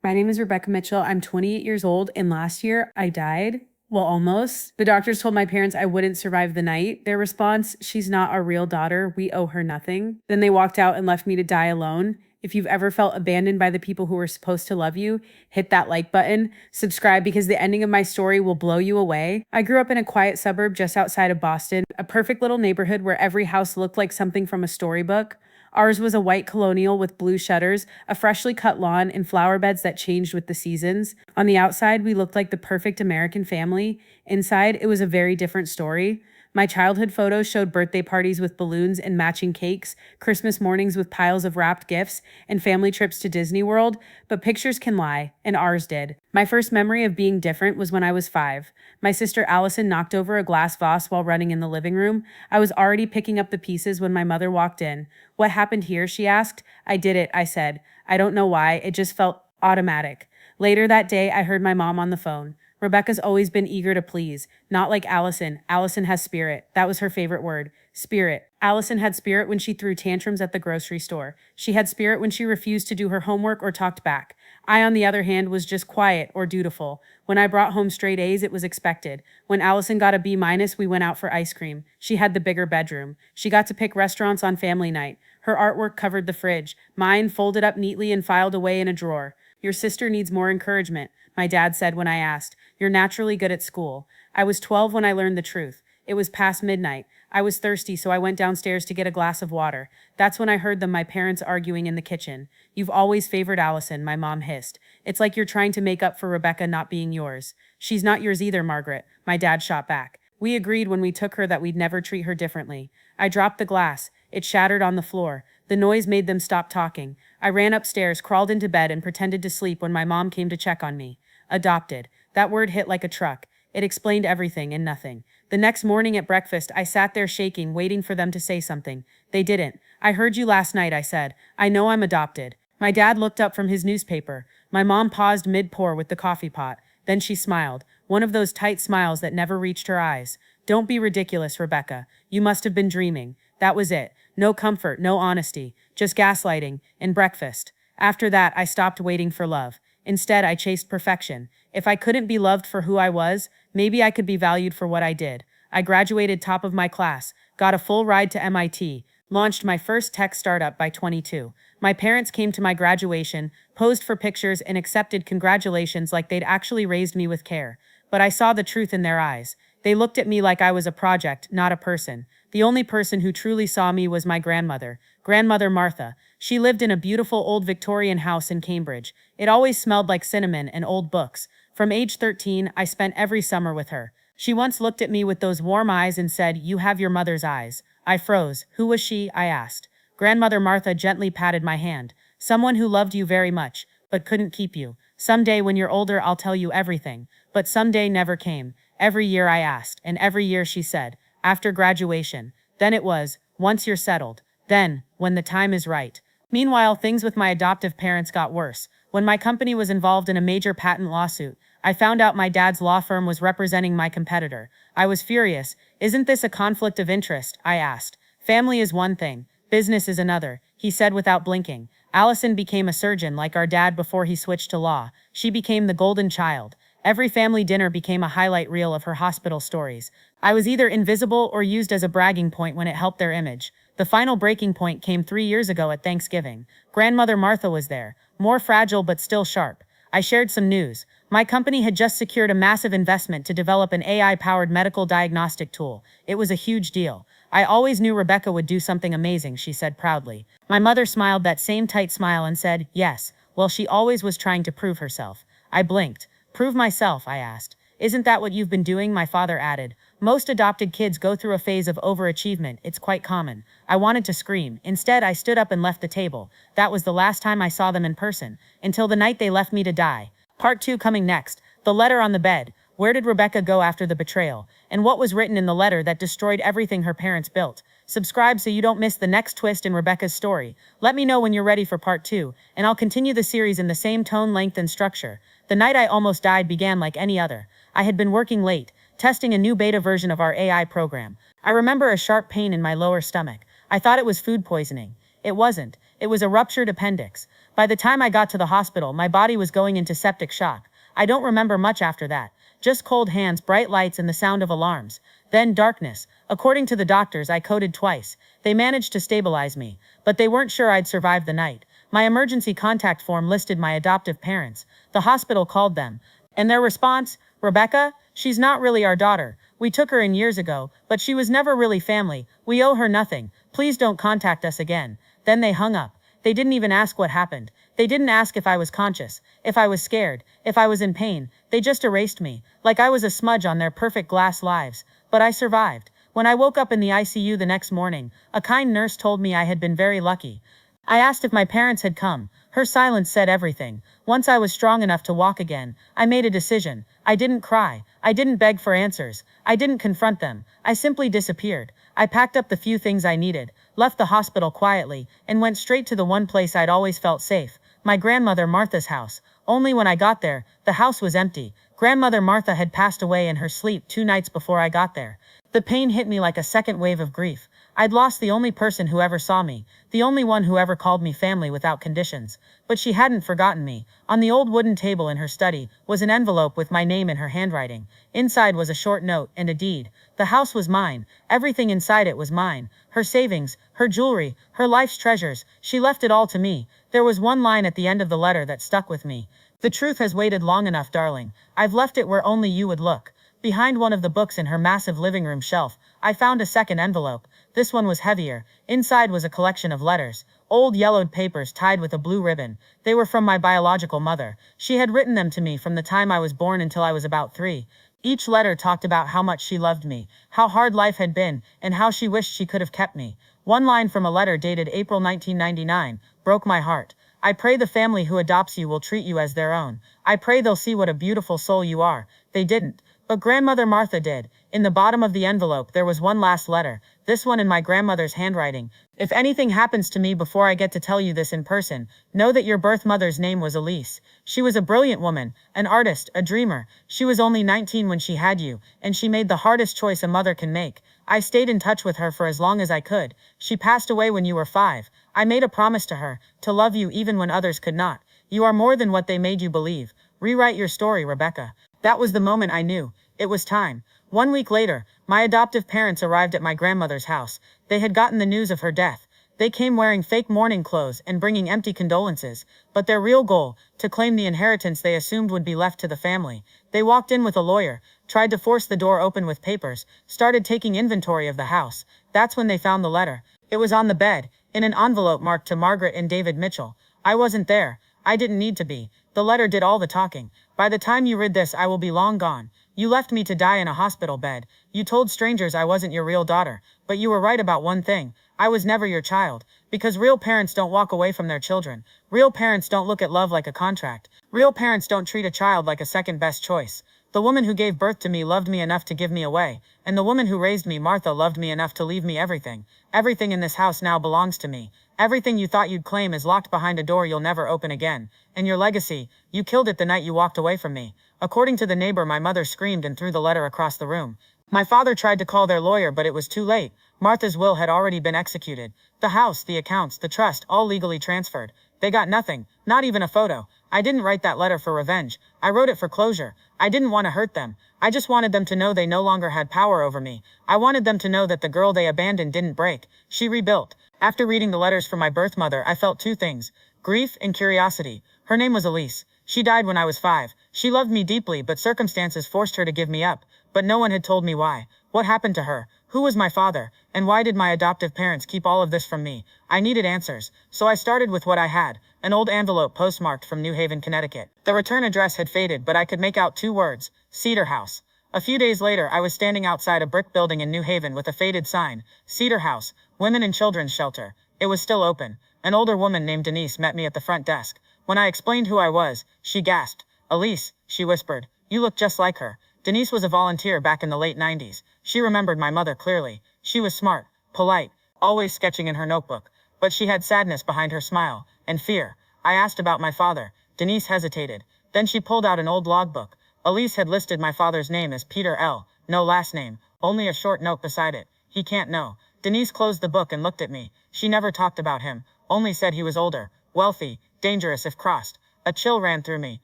My name is Rebecca Mitchell. I'm 28 years old, and last year I died. Well, almost. The doctors told my parents I wouldn't survive the night. Their response, "She's not our real daughter. We owe her nothing." Then they walked out and left me to die alone. If you've ever felt abandoned by the people who were supposed to love you, hit that like button, subscribe because the ending of my story will blow you away. I grew up in a quiet suburb just outside of Boston, a perfect little neighborhood where every house looked like something from a storybook. Ours was a white colonial with blue shutters, a freshly cut lawn, and flower beds that changed with the seasons. On the outside, we looked like the perfect American family. Inside, it was a very different story. My childhood photos showed birthday parties with balloons and matching cakes, Christmas mornings with piles of wrapped gifts, and family trips to Disney World, but pictures can lie, and ours did. My first memory of being different was when I was 5. My sister Allison knocked over a glass vase while running in the living room. I was already picking up the pieces when my mother walked in. "What happened here?" she asked. "I did it," I said. "I don't know why, it just felt automatic." Later that day, I heard my mom on the phone. "Rebecca's always been eager to please. Not like Allison. Allison has spirit." That was her favorite word. Spirit. Allison had spirit when she threw tantrums at the grocery store. She had spirit when she refused to do her homework or talked back. I, on the other hand, was just quiet or dutiful. When I brought home straight A's, it was expected. When Allison got a B minus, we went out for ice cream. She had the bigger bedroom. She got to pick restaurants on family night. Her artwork covered the fridge. Mine folded up neatly and filed away in a drawer. "Your sister needs more encouragement," my dad said when I asked. "You're naturally good at school." I was 12 when I learned the truth. It was past midnight. I was thirsty, so I went downstairs to get a glass of water. That's when I heard them, my parents arguing in the kitchen. "You've always favored Allison," my mom hissed. "It's like you're trying to make up for Rebecca not being yours." "She's not yours either, Margaret," my dad shot back. "We agreed when we took her that we'd never treat her differently." I dropped the glass. It shattered on the floor. The noise made them stop talking. I ran upstairs, crawled into bed, and pretended to sleep when my mom came to check on me. Adopted. That word hit like a truck. It explained everything and nothing. The next morning at breakfast, I sat there shaking, waiting for them to say something. They didn't. "I heard you last night," I said. "I know I'm adopted." My dad looked up from his newspaper. My mom paused mid-pour with the coffee pot. Then she smiled, one of those tight smiles that never reached her eyes. "Don't be ridiculous, Rebecca. You must have been dreaming." That was it. No comfort, no honesty, just gaslighting and breakfast. After that, I stopped waiting for love. Instead, I chased perfection. If I couldn't be loved for who I was, maybe I could be valued for what I did. I graduated top of my class, got a full ride to MIT, launched my first tech startup by 22. My parents came to my graduation, posed for pictures, and accepted congratulations like they'd actually raised me with care. But I saw the truth in their eyes. They looked at me like I was a project, not a person. The only person who truly saw me was my grandmother, Grandmother Martha. She lived in a beautiful old Victorian house in Cambridge. It always smelled like cinnamon and old books. From age 13, I spent every summer with her. She once looked at me with those warm eyes and said, "You have your mother's eyes." I froze. "Who was she?" I asked. Grandmother Martha gently patted my hand. "Someone who loved you very much, but couldn't keep you. Someday when you're older, I'll tell you everything." But someday never came. Every year I asked, and every year she said, "After graduation." Then it was, "Once you're settled." Then, "When the time is right." Meanwhile, things with my adoptive parents got worse. When my company was involved in a major patent lawsuit, I found out my dad's law firm was representing my competitor. I was furious. "Isn't this a conflict of interest?" I asked. "Family is one thing, business is another," he said without blinking. "Allison became a surgeon like our dad before he switched to law. She became the golden child. Every family dinner became a highlight reel of her hospital stories. I was either invisible or used as a bragging point when it helped their image. The final breaking point came 3 years ago at Thanksgiving. Grandmother Martha was there, more fragile but still sharp. I shared some news. My company had just secured a massive investment to develop an AI-powered medical diagnostic tool. It was a huge deal. "I always knew Rebecca would do something amazing," she said proudly. My mother smiled that same tight smile and said, "Yes, well, she always was trying to prove herself." I blinked. "Prove myself?" I asked. "Isn't that what you've been doing?" my father added. "Most adopted kids go through a phase of overachievement. It's quite common." I wanted to scream. Instead, I stood up and left the table. That was the last time I saw them in person, until the night they left me to die. Part 2 coming next. The letter on the bed. Where did Rebecca go after the betrayal? And what was written in the letter that destroyed everything her parents built? Subscribe so you don't miss the next twist in Rebecca's story. Let me know when you're ready for part 2, and I'll continue the series in the same tone, length, and structure. The night I almost died began like any other. I had been working late, testing a new beta version of our AI program. I remember a sharp pain in my lower stomach. I thought it was food poisoning. It wasn't. It was a ruptured appendix. By the time I got to the hospital, my body was going into septic shock. I don't remember much after that. Just cold hands, bright lights, and the sound of alarms. Then darkness. According to the doctors, I coded twice. They managed to stabilize me, but they weren't sure I'd survive the night. My emergency contact form listed my adoptive parents. The hospital called them. And their response, Rebecca, she's not really our daughter. We took her in years ago, but she was never really family. We owe her nothing. Please don't contact us again. Then they hung up. They didn't even ask what happened. They didn't ask if I was conscious, if I was scared, if I was in pain. They just erased me, like I was a smudge on their perfect glass lives. But I survived. When I woke up in the ICU the next morning, a kind nurse told me I had been very lucky. I asked if my parents had come. Her silence said everything. Once I was strong enough to walk again, I made a decision. I didn't cry. I didn't beg for answers. I didn't confront them. I simply disappeared. I packed up the few things I needed, left the hospital quietly, and went straight to the one place I'd always felt safe, my grandmother Martha's house. Only when I got there, the house was empty. Grandmother Martha had passed away in her sleep 2 nights before I got there. The pain hit me like a second wave of grief. I'd lost the only person who ever saw me, the only one who ever called me family without conditions. But she hadn't forgotten me. On the old wooden table in her study was an envelope with my name in her handwriting. Inside was a short note and a deed. The house was mine. Everything inside it was mine. Her savings, her jewelry, her life's treasures. She left it all to me. There was one line at the end of the letter that stuck with me. The truth has waited long enough, darling. I've left it where only you would look. Behind one of the books in her massive living room shelf, I found a second envelope. This one was heavier. Inside was a collection of letters, old yellowed papers tied with a blue ribbon. They were from my biological mother. She had written them to me from the time I was born until I was about 3. Each letter talked about how much she loved me, how hard life had been, and how she wished she could have kept me. One line from a letter dated April 1999 broke my heart. I pray the family who adopts you will treat you as their own. I pray they'll see what a beautiful soul you are. They didn't. But Grandmother Martha did. In the bottom of the envelope there was one last letter, this one in my grandmother's handwriting. If anything happens to me before I get to tell you this in person, know that your birth mother's name was Elise. She was a brilliant woman, an artist, a dreamer. She was only 19 when she had you, and she made the hardest choice a mother can make. I stayed in touch with her for as long as I could. She passed away when you were 5. I made a promise to her, to love you even when others could not. You are more than what they made you believe. Rewrite your story, Rebecca. That was the moment I knew. It was time. 1 week later, my adoptive parents arrived at my grandmother's house. They had gotten the news of her death. They came wearing fake mourning clothes and bringing empty condolences, but their real goal, to claim the inheritance they assumed would be left to the family. They walked in with a lawyer, tried to force the door open with papers, started taking inventory of the house. That's when they found the letter. It was on the bed, in an envelope marked to Margaret and David Mitchell. I wasn't there. I didn't need to be. The letter did all the talking. By the time you read this, I will be long gone. You left me to die in a hospital bed. You told strangers I wasn't your real daughter. But you were right about one thing. I was never your child. Because real parents don't walk away from their children. Real parents don't look at love like a contract. Real parents don't treat a child like a second best choice. The woman who gave birth to me loved me enough to give me away. And the woman who raised me, Martha, loved me enough to leave me everything. Everything in this house now belongs to me. Everything you thought you'd claim is locked behind a door you'll never open again. And your legacy, you killed it the night you walked away from me. According to the neighbor, my mother screamed and threw the letter across the room. My father tried to call their lawyer, but it was too late. Martha's will had already been executed. The house, the accounts, the trust, all legally transferred. They got nothing, not even a photo. I didn't write that letter for revenge. I wrote it for closure. I didn't want to hurt them. I just wanted them to know they no longer had power over me. I wanted them to know that the girl they abandoned didn't break. She rebuilt. After reading the letters from my birth mother, I felt 2 things: grief and curiosity. Her name was Elise. She died when I was 5. She loved me deeply, but circumstances forced her to give me up. But no one had told me why. What happened to her? Who was my father? And why did my adoptive parents keep all of this from me? I needed answers. So I started with what I had. An old envelope postmarked from New Haven, Connecticut. The return address had faded, but I could make out 2 words: Cedar House. A few days later, I was standing outside a brick building in New Haven with a faded sign: Cedar House, Women and Children's Shelter. It was still open. An older woman named Denise met me at the front desk. When I explained who I was, she gasped. "Elise," she whispered. "You look just like her." Denise was a volunteer back in the late 90s. She remembered my mother clearly. She was smart, polite, always sketching in her notebook. But she had sadness behind her smile, and fear. I asked about my father. Denise hesitated. Then she pulled out an old logbook. Elise had listed my father's name as Peter L., no last name, only a short note beside it: "He can't know." Denise closed the book and looked at me. She never talked about him, only said he was older, wealthy, Dangerous if crossed. A chill ran through me.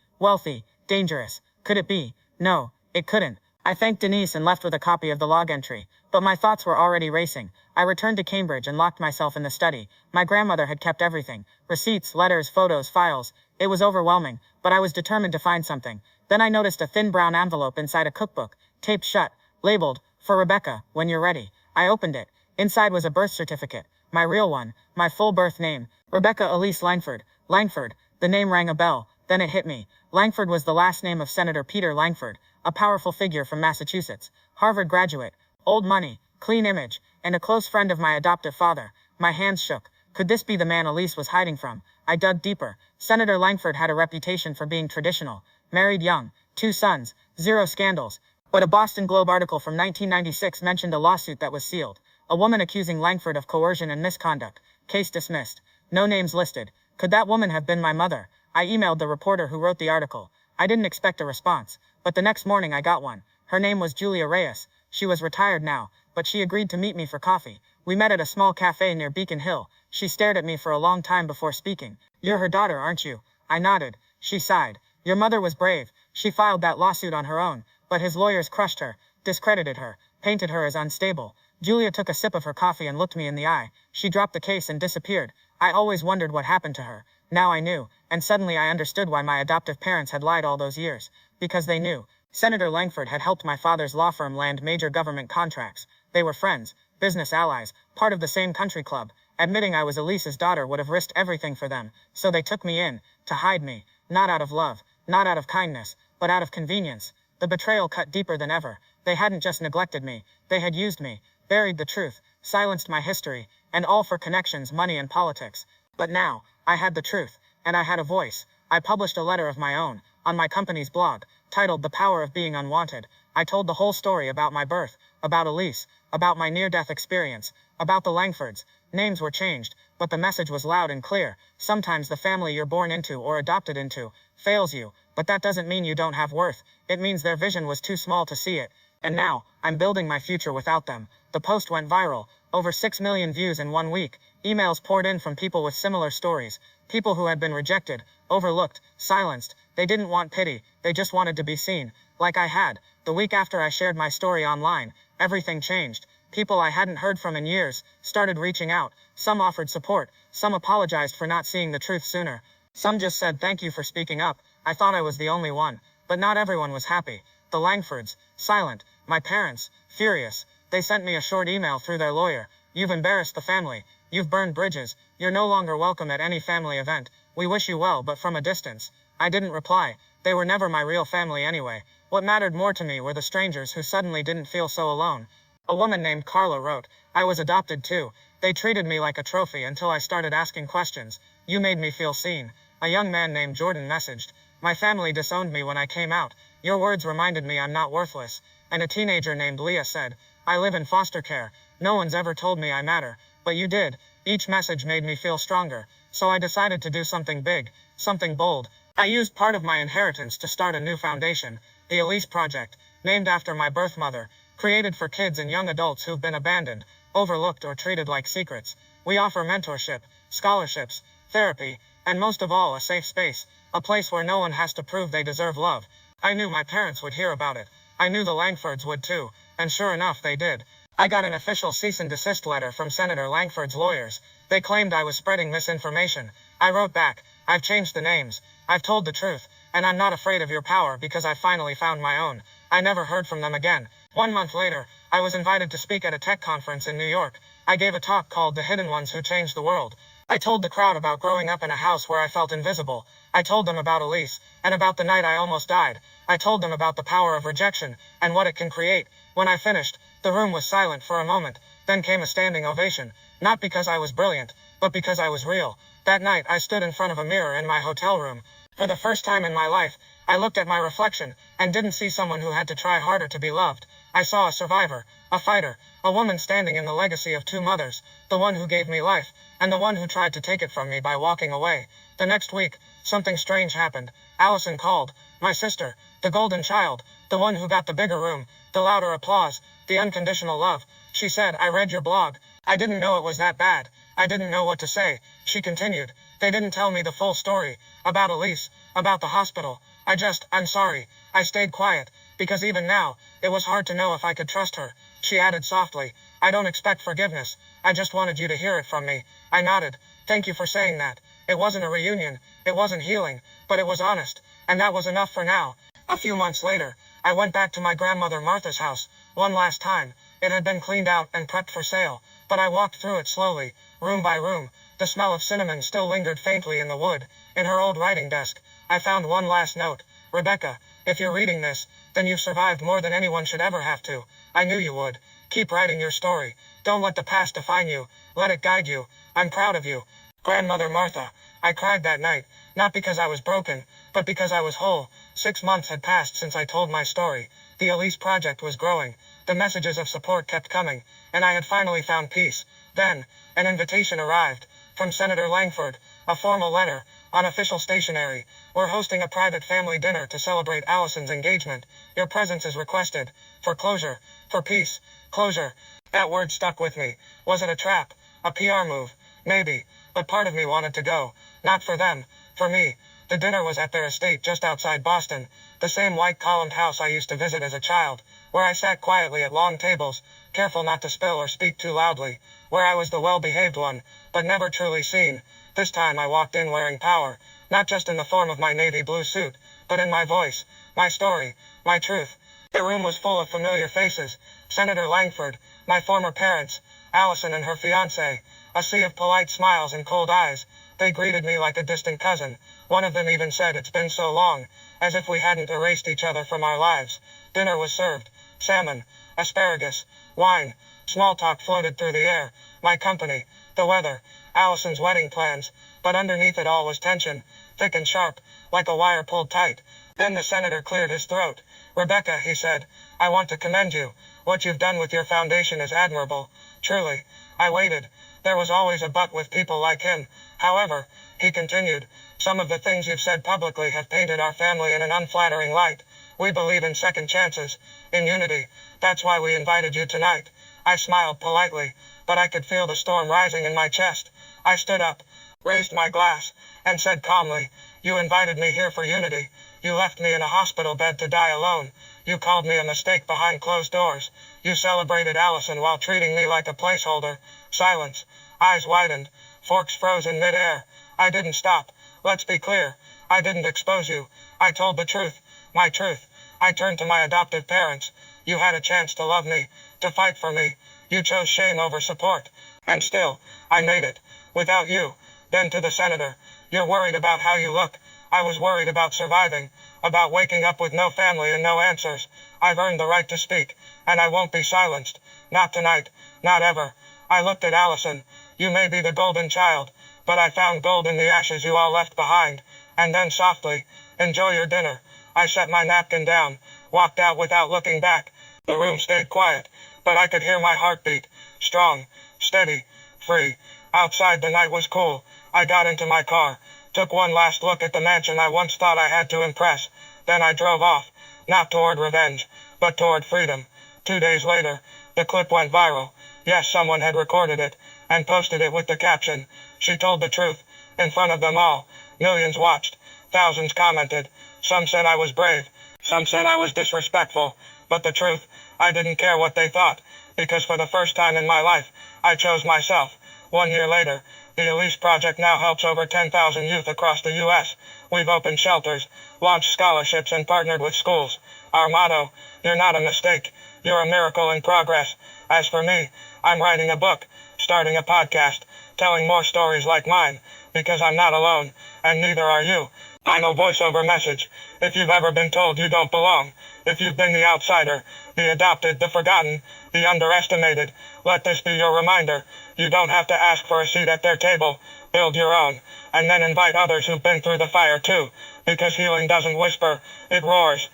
Wealthy. Dangerous. Could it be? No, it couldn't. I thanked Denise and left with a copy of the log entry. But my thoughts were already racing. I returned to Cambridge and locked myself in the study. My grandmother had kept everything. Receipts, letters, photos, files. It was overwhelming, but I was determined to find something. Then I noticed a thin brown envelope inside a cookbook, taped shut, labeled, "For Rebecca, when you're ready." I opened it. Inside was a birth certificate. My real one. My full birth name. Rebecca Elise Langford. Langford. The name rang a bell. Then it hit me. Langford was the last name of Senator Peter Langford, a powerful figure from Massachusetts. Harvard graduate. Old money. Clean image. And a close friend of my adoptive father. My hands shook. Could this be the man Elise was hiding from? I dug deeper. Senator Langford had a reputation for being traditional. Married young. 2 sons. 0 scandals. But a Boston Globe article from 1996 mentioned a lawsuit that was sealed. A woman accusing Langford of coercion and misconduct. Case dismissed. No names listed. Could that woman have been my mother? I emailed the reporter who wrote the article. I didn't expect a response, but the next morning I got one. Her name was Julia Reyes. She was retired now, but she agreed to meet me for coffee. We met at a small cafe near Beacon Hill. She stared at me for a long time before speaking. "You're her daughter, aren't you?" I nodded. She sighed. "Your mother was brave. She filed that lawsuit on her own, but his lawyers crushed her, discredited her, painted her as unstable." Julia took a sip of her coffee and looked me in the eye. She dropped the case and disappeared. I always wondered what happened to her. Now I knew, and suddenly I understood why my adoptive parents had lied all those years. Because they knew. Senator Langford had helped my father's law firm land major government contracts. They were friends, business allies, part of the same country club. Admitting I was Elise's daughter would have risked everything for them, so they took me in, to hide me, not out of love, not out of kindness, but out of convenience. The betrayal cut deeper than ever. They hadn't just neglected me, they had used me, buried the truth, silenced my history, and all for connections, money, and politics. But now, I had the truth, and I had a voice. I published a letter of my own, on my company's blog, titled "The Power of Being Unwanted." I told the whole story about my birth, about Elise, about my near-death experience, about the Langfords. Names were changed, but the message was loud and clear. Sometimes the family you're born into or adopted into fails you, but that doesn't mean you don't have worth. It means their vision was too small to see it. And now, I'm building my future without them. The post went viral. Over 6 million views in 1 week. Emails poured in from people with similar stories. People who had been rejected, overlooked, silenced. They didn't want pity. They just wanted to be seen. Like I had. The week after I shared my story online, everything changed. People I hadn't heard from in years started reaching out. Some offered support. Some apologized for not seeing the truth sooner. Some just said thank you for speaking up. I thought I was the only one. But not everyone was happy. The Langfords, silent. My parents, furious. They sent me a short email through their lawyer. "You've embarrassed the family. You've burned bridges. You're no longer welcome at any family event. We wish you well, but from a distance." I didn't reply. They were never my real family anyway. What mattered more to me were the strangers who suddenly didn't feel so alone. A woman named Carla wrote, "I was adopted too. They treated me like a trophy until I started asking questions. You made me feel seen." A young man named Jordan messaged, "My family disowned me when I came out. Your words reminded me I'm not worthless." And a teenager named Leah said, "I live in foster care. No one's ever told me I matter, but you did." Each message made me feel stronger, so I decided to do something big, something bold. I used part of my inheritance to start a new foundation, the Elise Project, named after my birth mother, created for kids and young adults who've been abandoned, overlooked, or treated like secrets. We offer mentorship, scholarships, therapy, and most of all, a safe space, a place where no one has to prove they deserve love. I knew my parents would hear about it. I knew the Langfords would too, and sure enough, they did. I got an official cease and desist letter from Senator Langford's lawyers. They claimed I was spreading misinformation. I wrote back, "I've changed the names. I've told the truth, and I'm not afraid of your power because I finally found my own." I never heard from them again. 1 month later, I was invited to speak at a tech conference in New York. I gave a talk called "The Hidden Ones Who Changed the World." I told the crowd about growing up in a house where I felt invisible. I told them about Elise, and about the night I almost died. I told them about the power of rejection, and what it can create. When I finished, the room was silent for a moment. Then came a standing ovation. Not because I was brilliant, but because I was real. That night, I stood in front of a mirror in my hotel room. For the first time in my life, I looked at my reflection, and didn't see someone who had to try harder to be loved. I saw a survivor, a fighter, a woman standing in the legacy of 2 mothers, the one who gave me life, and the one who tried to take it from me by walking away. The next week, something strange happened. Allison called, my sister, the golden child, the one who got the bigger room, the louder applause, the unconditional love. She said, "I read your blog. I didn't know it was that bad. I didn't know what to say." She continued, They didn't tell me the full story, about Elise, about the hospital. I'm sorry. I stayed quiet, because even now, it was hard to know if I could trust her. She added softly, I don't expect forgiveness. I just wanted you to hear it from me. I nodded. Thank you for saying that. It wasn't a reunion. It wasn't healing, but it was honest. And that was enough for now. A few months later, I went back to my grandmother Martha's house, one last time. It had been cleaned out and prepped for sale, but I walked through it slowly, room by room. The smell of cinnamon still lingered faintly in the wood. In her old writing desk, I found one last note. Rebecca, if you're reading this, then you've survived more than anyone should ever have to. I knew you would. Keep writing your story. Don't let the past define you. Let it guide you. I'm proud of you. Grandmother Martha. I cried that night, not because I was broken, but because I was whole. 6 months had passed since I told my story. The Elise Project was growing. The messages of support kept coming, and I had finally found peace. Then, an invitation arrived. From Senator Langford, a formal letter, on official stationery. We're hosting a private family dinner to celebrate Allison's engagement. Your presence is requested. For closure. For peace. Closure. That word stuck with me. Was it a trap? A PR move? Maybe. But part of me wanted to go. Not for them. For me. The dinner was at their estate just outside Boston. The same white-columned house I used to visit as a child. Where I sat quietly at long tables, careful not to spill or speak too loudly. Where I was the well-behaved one, but never truly seen. This time I walked in wearing power. Not just in the form of my navy blue suit, but in my voice. My story. My truth. The room was full of familiar faces. Senator Langford, my former parents, Allison and her fiancé, a sea of polite smiles and cold eyes. They greeted me like a distant cousin. One of them even said it's been so long, as if we hadn't erased each other from our lives. Dinner was served. Salmon, asparagus, wine. Small talk floated through the air. My company, the weather, Allison's wedding plans. But underneath it all was tension, thick and sharp, like a wire pulled tight. Then the senator cleared his throat. Rebecca, he said, I want to commend you. What you've done with your foundation is admirable. Truly. I waited. There was always a but with people like him. However, he continued, some of the things you've said publicly have painted our family in an unflattering light. We believe in second chances, in unity. That's why we invited you tonight. I smiled politely, but I could feel the storm rising in my chest. I stood up, raised my glass, and said calmly, you invited me here for unity. You left me in a hospital bed to die alone. You called me a mistake behind closed doors. You celebrated Allison while treating me like a placeholder. Silence. Eyes widened. Forks froze in midair. I didn't stop. Let's be clear. I didn't expose you. I told the truth. My truth. I turned to my adoptive parents. You had a chance to love me, to fight for me. You chose shame over support. And still, I made it. Without you. Then to the senator. You're worried about how you look. I was worried about surviving. About waking up with no family and no answers. I've earned the right to speak. And I won't be silenced. Not tonight. Not ever. I looked at Allison. You may be the golden child, but I found gold in the ashes you all left behind. And then softly, enjoy your dinner. I set my napkin down, walked out without looking back. The room stayed quiet, but I could hear my heartbeat. Strong, steady, free. Outside the night was cool. I got into my car, took one last look at the mansion I once thought I had to impress. Then I drove off, not toward revenge, but toward freedom. 2 days later, the clip went viral. Yes, someone had recorded it, and posted it with the caption, she told the truth, in front of them all. Millions watched. Thousands commented. Some said I was brave. Some said I was disrespectful. But the truth, I didn't care what they thought, because for the first time in my life, I chose myself. 1 year later, the Elise Project now helps over 10,000 youth across the U.S. We've opened shelters, launched scholarships, and partnered with schools. Our motto, you're not a mistake, you're a miracle in progress. As for me, I'm writing a book, starting a podcast, telling more stories like mine, because I'm not alone, and neither are you. I'm a voiceover message. If you've ever been told you don't belong, if you've been the outsider, the adopted, the forgotten, the underestimated, let this be your reminder. You don't have to ask for a seat at their table. Build your own, and then invite others who've been through the fire too, because healing doesn't whisper, it roars.